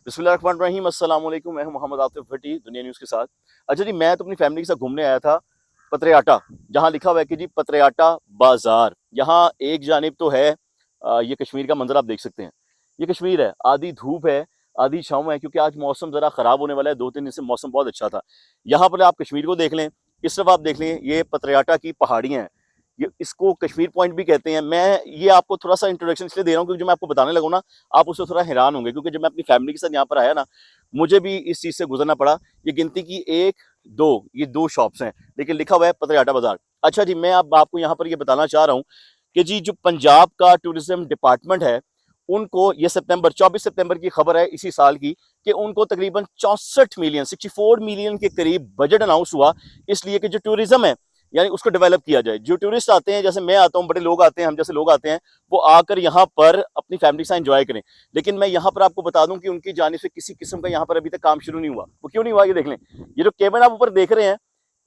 बिस्मिल्लाहिर्रहमानिर्रहीम, अस्सलाम वालेकुम। मैं हूं मोहम्मद आतिफ भट्टी, दुनिया न्यूज़ के साथ। अच्छा जी, मैं तो अपनी फैमिली के साथ घूमने आया था पतरियाटा, जहां लिखा हुआ है कि जी पतरियाटा बाजार। यहाँ एक जानिब तो है ये कश्मीर का मंजर आप देख सकते हैं। ये कश्मीर है, आधी धूप है, आधी छाँव है, क्योंकि आज मौसम ज़रा ख़राब होने वाला है। 2-3 दिन से मौसम बहुत अच्छा था। यहाँ पर आप कश्मीर को देख लें, इस तरफ आप देख लें, ये पतरियाटा की पहाड़ियाँ हैं। ये इसको कश्मीर पॉइंट भी कहते हैं। मैं ये आपको थोड़ा-सा इंट्रोडक्शन इसलिए दे रहा हूँ, क्योंकि जो मैं आपको बताने लगा ना, आप उससे थोड़ा हैरान होंगे, क्योंकि जब मैं अपनी फैमिली के साथ यहाँ पर आया ना, मुझे भी इस चीज़ से गुजरना पड़ा। ये गिनती की 1-2 ये 2 शॉप्स हैं, लेकिन लिखा हुआ है पतरियाटा बाज़ार। अच्छा जी, मैं अब आपको यहाँ पर ये बताना चाह रहा हूँ कि जी जो पंजाब का टूरिज़्म डिपार्टमेंट है, उनको ये सितंबर 24 सितंबर की खबर है इसी साल की, कि उनको तकरीबन 64 मिलियन 64 मिलियन के करीब बजट अनाउंस हुआ, इसलिए कि जो टूरिज़्म है यानी उसको डेवलप किया जाए। जो टूरिस्ट आते हैं, जैसे मैं आता हूँ, बड़े लोग आते हैं, हम जैसे लोग आते हैं, वो आकर यहाँ पर अपनी फैमिली के साथ एंजॉय करें। लेकिन मैं यहाँ पर आपको बता दूं कि उनकी जानिब से किसी किस्म का यहाँ पर अभी तक काम शुरू नहीं हुआ। वो क्यों नहीं हुआ, ये देख लें। ये जो केबन आप ऊपर देख रहे हैं,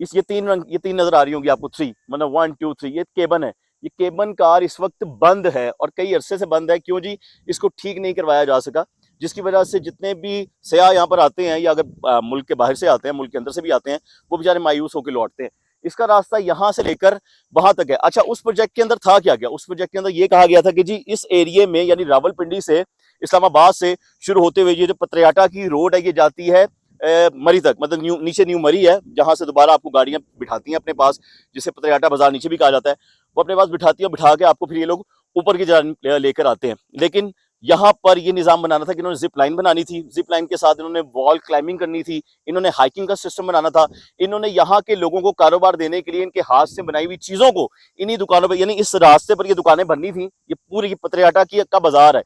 इस ये 3 रंग, ये 3 नजर आ रही होंगी आपको, 3 मतलब 1 2 3, ये केबन है। ये केबन कार इस वक्त बंद है और कई अरसे से बंद है। क्यों जी? इसको ठीक नहीं करवाया जा सका, जिसकी वजह से जितने भी सयाह यहाँ पर आते हैं, या अगर मुल्क के बाहर से आते हैं, मुल्क के अंदर से भी आते हैं, वो बेचारे मायूस होकर लौटते हैं। इसका रास्ता यहाँ से लेकर वहां तक है। अच्छा, उस प्रोजेक्ट के अंदर था क्या क्या? उस प्रोजेक्ट के अंदर ये कहा गया था कि जी इस एरिया में, यानी रावलपिंडी से, इस्लामाबाद से शुरू होते हुए ये जो पतरियाटा की रोड है, ये जाती है मरी तक, मतलब नीचे न्यू मरी है, जहां से दोबारा आपको गाड़ियां बिठाती हैं अपने पास, जिसे पतरियाटा बाजार नीचे भी कहा जाता है। वो अपने पास बिठाती है, बिठा के आपको फिर ये लोग ऊपर की जगह लेकर आते हैं। लेकिन यहाँ पर ये निज़ाम बनाना था कि इन्होंने जिप लाइन बनानी थी, जिप लाइन के साथ इन्होंने वॉल क्लाइंबिंग करनी थी, इन्होंने हाइकिंग का सिस्टम बनाना था, इन्होंने यहाँ के लोगों को कारोबार देने के लिए इनके हाथ से बनाई हुई चीज़ों को इन्हीं दुकानों पर, यानी इस रास्ते पर ये दुकानें बननी थी। ये पूरी पतरियाटा की का बाजार है,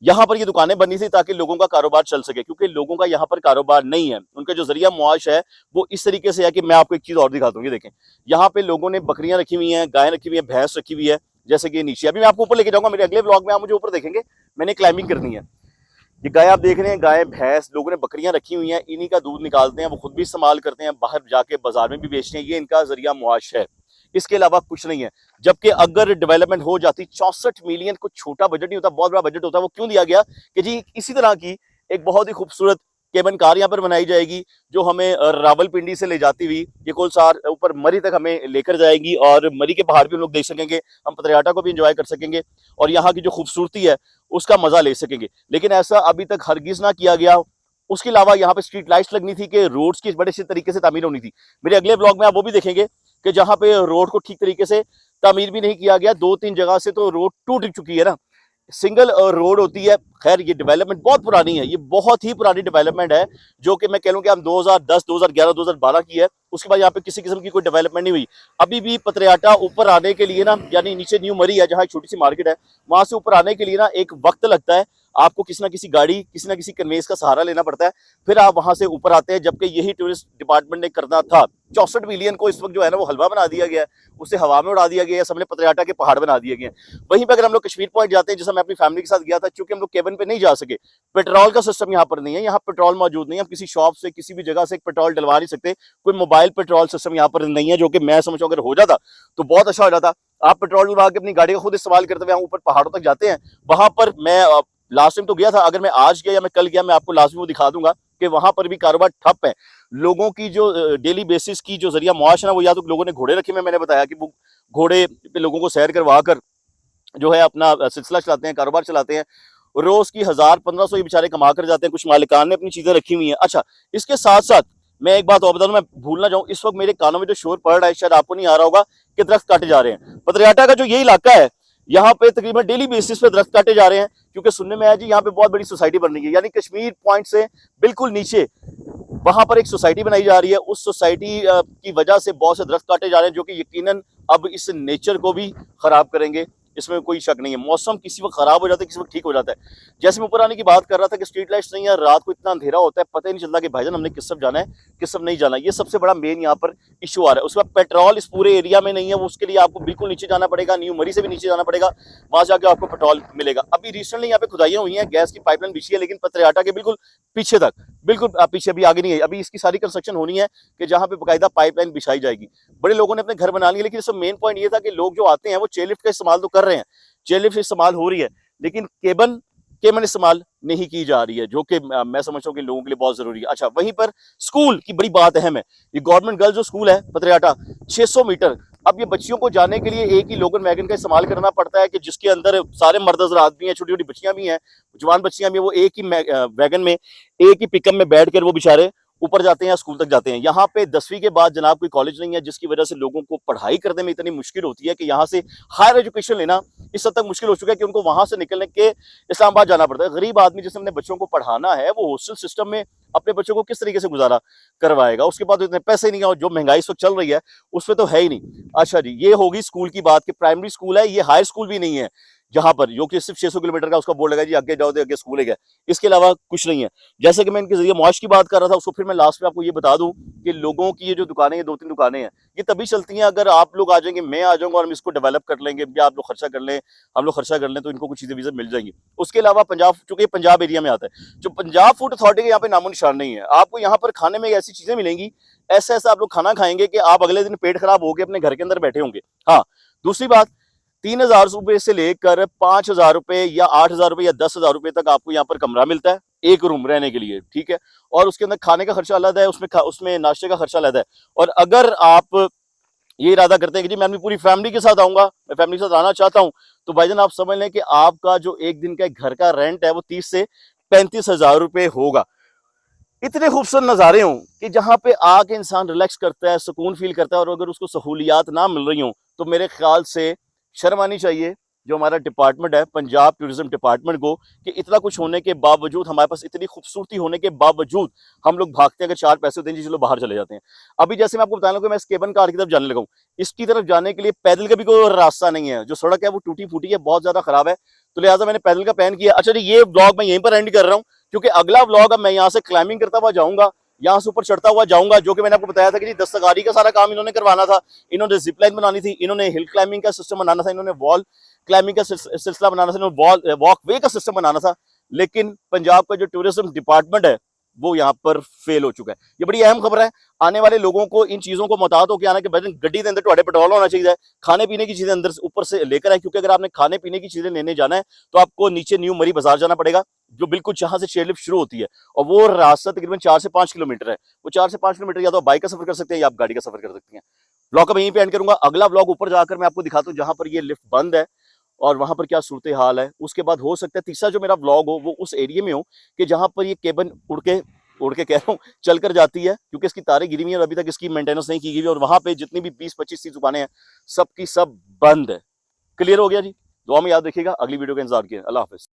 यहाँ पर ये दुकानें बनी थी ताकि लोगों का कारोबार चल सके, क्योंकि लोगों का यहाँ पर कारोबार नहीं है। उनका जो जरिया मुआश है वो इस तरीके से है कि मैं आपको एक चीज़ और दिखाता हूँ। ये देखें, यहाँ पे लोगों ने बकरियां रखी हुई हैं, गायें रखी हुई हैं, भैंस रखी हुई है, जैसे कि नीचे। अभी मैं आपको ऊपर लेके जाऊंगा, मेरे अगले ब्लॉग में आप मुझे ऊपर देखेंगे, मैंने क्लाइंबिंग करनी है। ये गाय आप देख रहे हैं, गाय भैंस, लोगों ने बकरियां रखी हुई हैं, इन्हीं का दूध निकालते हैं, वो खुद भी इस्तेमाल करते हैं, बाहर जाके बाजार में भी बेचते हैं। ये इनका जरिया मुआश है, इसके अलावा कुछ नहीं है। जबकि अगर डेवलपमेंट हो जाती, 64 मिलियन कुछ छोटा बजट नहीं होता, बहुत बड़ा बजट होता है। वो क्यों दिया गया कि जी इसी तरह की एक बहुत ही खूबसूरत केबन कार यहाँ पर बनाई जाएगी, जो हमें रावलपिंडी से ले जाती हुई ये कोलसार ऊपर मरी तक हमें लेकर जाएगी, और मरी के पहाड़ भी हम लोग देख सकेंगे, हम पतरियाटा को भी एंजॉय कर सकेंगे, और यहाँ की जो खूबसूरती है उसका मजा ले सकेंगे। लेकिन ऐसा अभी तक हरगिज ना किया गया। उसके अलावा यहाँ पे स्ट्रीट लाइट्स लगनी थी, कि रोड्स की बड़े अच्छे तरीके से तामीर होनी थी। मेरे अगले ब्लॉग में आप वो भी देखेंगे कि जहाँ पे रोड को ठीक तरीके से तामीर भी नहीं किया गया। 2-3 जगह से तो रोड टूट चुकी है ना, सिंगल रोड होती है। खैर, ये डेवलपमेंट बहुत पुरानी है, ये बहुत ही पुरानी डेवलपमेंट है, जो कि मैं कह लूँ कि हम 2010, 2011, 2012 की है। उसके बाद यहाँ पे किसी किस्म की कोई डेवलपमेंट नहीं हुई। अभी भी पतरियाटा ऊपर आने के लिए ना, यानी नीचे न्यू मरी है, जहाँ एक छोटी सी मार्केट है, वहां से ऊपर आने के लिए ना एक वक्त लगता है। आपको किसी ना किसी गाड़ी, किसी ना किसी कन्वेंस का सहारा लेना पड़ता है, फिर आप वहां से ऊपर आते हैं। जबकि यही टूरिस्ट डिपार्टमेंट ने करना था। 64 मिलियन को इस वक्त जो है ना, वो हलवा बना दिया गया है, उसे हवा में उड़ा दिया गया है, सबने पतरियाटा के पहाड़ बना दिए गए हैं। वहीं पर अगर हम लोग कश्मीर पॉइंट जाते हैं, जैसे मैं अपनी फैमिली के साथ गया था, चूंकि हम लोग केबन पे नहीं जा सके, पेट्रोल का सिस्टम यहाँ पर नहीं है, यहाँ पेट्रोल मौजूद नहीं है, हम किसी शॉप से, किसी भी जगह से पेट्रोल डलवा नहीं सकते, कोई मोबाइल पेट्रोल सिस्टम यहाँ पर नहीं है, जो कि मैं समझता हूँ अगर हो जाता तो बहुत अच्छा हो जाता। आप पेट्रोल डलवा के अपनी गाड़ी का खुद इस्तेमाल करते हुए ऊपर पहाड़ों तक जाते हैं। वहां पर मैं लास्ट टाइम तो गया था, अगर मैं आज गया या मैं कल गया, मैं आपको लास्ट में वो दिखा दूंगा कि वहां पर भी कारोबार ठप है। लोगों की जो डेली बेसिस की जो जरिया मुआश है ना, वो या तो लोगों ने घोड़े रखे हुए, मैंने बताया कि वो घोड़े पे लोगों को सैर करवा कर जो है अपना सिलसिला चलाते हैं, कारोबार चलाते हैं। रोज की 1000-1500 ये बेचारे कमा कर जाते हैं। कुछ मालिकान ने अपनी चीजें रखी हुई हैं। अच्छा, इसके साथ साथ मैं एक बात और बता दूं, मैं भूल ना जाऊं, इस वक्त मेरे कानों में जो शोर पड़ रहा है, शायद आपको नहीं आ रहा होगा, कि दरख्त काटे जा रहे हैं। पतरियाटा का जो ये इलाका है, यहाँ पे तकरीबन डेली बेसिस पे दरख्त काटे जा रहे हैं, क्योंकि सुनने में आया जी यहाँ पे बहुत बड़ी सोसाइटी बन रही है, यानी कश्मीर पॉइंट से बिल्कुल नीचे वहां पर एक सोसाइटी बनाई जा रही है। उस सोसाइटी की वजह से बहुत से दरख्त काटे जा रहे हैं, जो कि यकीनन अब इस नेचर को भी खराब करेंगे, इसमें कोई शक नहीं है। मौसम किसी वक्त खराब हो जाता है, किसी वक्त ठीक हो जाता है। जैसे मैं ऊपर आने की बात कर रहा था कि स्ट्रीट लाइट्स नहीं है, रात को इतना अंधेरा होता है, पता ही नहीं चलता कि भाईजान हमने किस तरफ जाना है, किस तरफ नहीं जाना है। ये सबसे बड़ा मेन यहाँ पर इशू आ रहा है। उसके बाद पेट्रोल इस पूरे एरिया में नहीं है, वो उसके लिए आपको बिल्कुल नीचे जाना पड़ेगा, न्यू मरी से भी नीचे जाना पड़ेगा, वहां जाके आपको पेट्रोल मिलेगा। अभी रिसेंटली यहाँ पे खुदाइयां हुई हैं, गैस की पाइपलाइन बिछी है, लेकिन पतरियाटा के बिल्कुल पीछे तक, बिल्कुल पीछे, अभी आगे नहीं है। अभी इसकी सारी कंस्ट्रक्शन होनी है कि जहाँ पे बाकायदा पाइपलाइन बिछाई जाएगी। बड़े लोगों ने अपने घर बना लिए, लेकिन इसमें मेन पॉइंट ये था कि लोग जो आते हैं वो चेयर लिफ्ट का इस्तेमाल तो कर रहे हैं, चेयर लिफ्ट इस्तेमाल हो रही है, लेकिन केबन केमन इस्तेमाल नहीं की जा रही है, जो कि मैं समझता हूँ कि लोगों के लिए बहुत जरूरी है। अच्छा, वहीं पर स्कूल की बड़ी बात अहम है। ये गवर्नमेंट गर्ल्स जो स्कूल है पत्रियाटा, 600 मीटर। अब ये बच्चियों को जाने के लिए एक ही लोगन वैगन का इस्तेमाल करना पड़ता है, कि जिसके अंदर सारे मर्द हज़रात भी हैं, छोटी छोटी बच्चियां भी हैं, जवान बच्चियां भी हैं। वो एक ही वैगन में, एक ही पिकअप में बैठ कर वो बेचारे ऊपर जाते हैं या स्कूल तक जाते हैं। यहाँ पे 10वीं के बाद जनाब कोई कॉलेज नहीं है, जिसकी वजह से लोगों को पढ़ाई करने में इतनी मुश्किल होती है कि यहाँ से हायर एजुकेशन लेना इस हद तक मुश्किल हो चुका है कि उनको वहां से निकलने के इस्लामाबाद जाना पड़ता है। गरीब आदमी जिसने अपने बच्चों को पढ़ाना है, वो हॉस्टल सिस्टम में अपने बच्चों को किस तरीके से गुजारा करवाएगा? उसके बाद इतने पैसे नहीं है, जो महंगाई इस वक्त चल रही है उसमें तो है ही नहीं। अच्छा जी, ये होगी स्कूल की बात कि प्राइमरी स्कूल है, ये हाई स्कूल भी नहीं है जहां पर, जो कि सिर्फ 600 किलोमीटर का उसका बोर्ड लगा जी, आगे जाओ तो आगे स्कूल है, इसके अलावा कुछ नहीं है। जैसे कि मैं इनके जरिए मौज की बात कर रहा था, उसको फिर मैं लास्ट में आपको ये बता दूं कि लोगों की ये जो दुकानें, ये 2-3 दुकानें हैं, ये तभी चलती हैं अगर आप लोग आ जाएंगे, मैं आ जाऊंगा और हम इसको डेवलप कर लेंगे, या आप लोग खर्चा कर लें, हम लोग खर्चा कर लें, तो इनको कुछ चीजें मिल जाएंगी। उसके अलावा पंजाब, चूंकि पंजाब एरिया में आता है, जो पंजाब फूड अथॉरिटी के यहाँ पे नामो निशान नहीं है। आपको यहाँ पर खाने में ऐसी चीजें मिलेंगी, ऐसा ऐसा आप लोग खाना खाएंगे कि आप अगले दिन पेट खराब होकर अपने घर के अंदर बैठे होंगे। हाँ, दूसरी बात, 3,000 रुपए से लेकर 5,000 रुपए या 8,000 रुपए या 10,000 रुपए तक आपको यहाँ पर कमरा मिलता है, एक रूम रहने के लिए, ठीक है। और उसके अंदर खाने का खर्चा अलग है, उसमें नाश्ते का खर्चा अलग है। और अगर आप ये इरादा करते हैं कि जी मैं अपनी पूरी फैमिली के साथ आऊंगा, मैं फैमिली के साथ आना चाहता हूं, तो भाईजान आप समझ लें कि आपका जो एक दिन का घर का रेंट है वो 30 से 35,000 रुपए होगा। इतने खूबसूरत नज़ारे हों कि जहां पे आके इंसान रिलैक्स करता है, सुकून फील करता है, और अगर उसको सहूलियात ना मिल रही हों तो मेरे ख्याल से शर्म आनी चाहिए जो हमारा डिपार्टमेंट है, पंजाब टूरिज्म डिपार्टमेंट को, कि इतना कुछ होने के बावजूद, हमारे पास इतनी खूबसूरती होने के बावजूद हम लोग भागते हैं, अगर 4 पैसे होते हैं जी चलो बाहर चले जाते हैं। अभी जैसे मैं आपको बताने लगा, मैं इस केबन कार की तरफ जाने लगा हूँ, इसकी तरफ जाने के लिए पैदल का भी कोई रास्ता नहीं है, जो सड़क है वो टूटी फूटी है, बहुत ज्यादा खराब है, तो लिहाजा मैंने पैदल का प्लान किया। अच्छा जी, ये ब्लॉग मैं यहीं पर एंड कर रहा हूँ, क्योंकि अगला ब्लॉग अब मैं यहाँ से क्लाइंबिंग करता हुआ जाऊंगा, यहाँ से ऊपर चढ़ता हुआ जाऊंगा, जो कि मैंने आपको बताया था कि जी दस्तकारी का सारा काम इन्होंने करवाना था, इन्होंने जिप लाइन बनानी थी, इन्होंने हिल क्लाइंबिंग का सिस्टम बनाना था, इन्होंने वॉल क्लाइंबिंग का सिलसिला बनाना था, इन्होंने वॉक वे का सिस्टम बनाना था। लेकिन पंजाब का जो टूरिज्म डिपार्टमेंट है वो यहाँ पर फेल हो चुका है। ये बड़ी अहम खबर है, आने वाले लोगों को इन चीजों को मुताद होकर आना कि गड्डी के अंदर ਤੁਹਾਡੇ पेट्रोल होना चाहिए, खाने पीने की चीजें अंदर ऊपर से लेकर आए, क्योंकि अगर आपने खाने पीने की चीजें लेने जाना है तो आपको नीचे न्यू मरी बाजार जाना पड़ेगा, जो बिल्कुल जहां से चेयरलिफ्ट शुरू होती है, और वो रास्ता तकरीबन 4 से 5 किलोमीटर है। वो 4 से 5 किलोमीटर या तो बाइक का सफर कर सकते हैं या आप गाड़ी का सफर कर सकते हैं। ब्लॉग का मैं यहीं पे एंड करूंगा, अगला ब्लॉग ऊपर जाकर मैं आपको दिखाता हूँ जहां पर ये लिफ्ट बंद है और वहां पर क्या सूरत हाल है। उसके बाद हो सकता है तीसरा जो मेरा ब्लॉग हो वो उस एरिया में हो कि जहां पर ये केबन उड़ के कह रहा हूँ चल कर जाती है, क्योंकि इसकी तारें गिरी हुई है और अभी तक इसकी मेंटेनेंस नहीं की गई, और वहां पे जितनी भी 20-25 दुकानें हैं सब की सब बंद है। क्लियर हो गया जी? दुआ में याद रखिएगा, अगली वीडियो का इंतजार किया। अल्लाह हाफिज।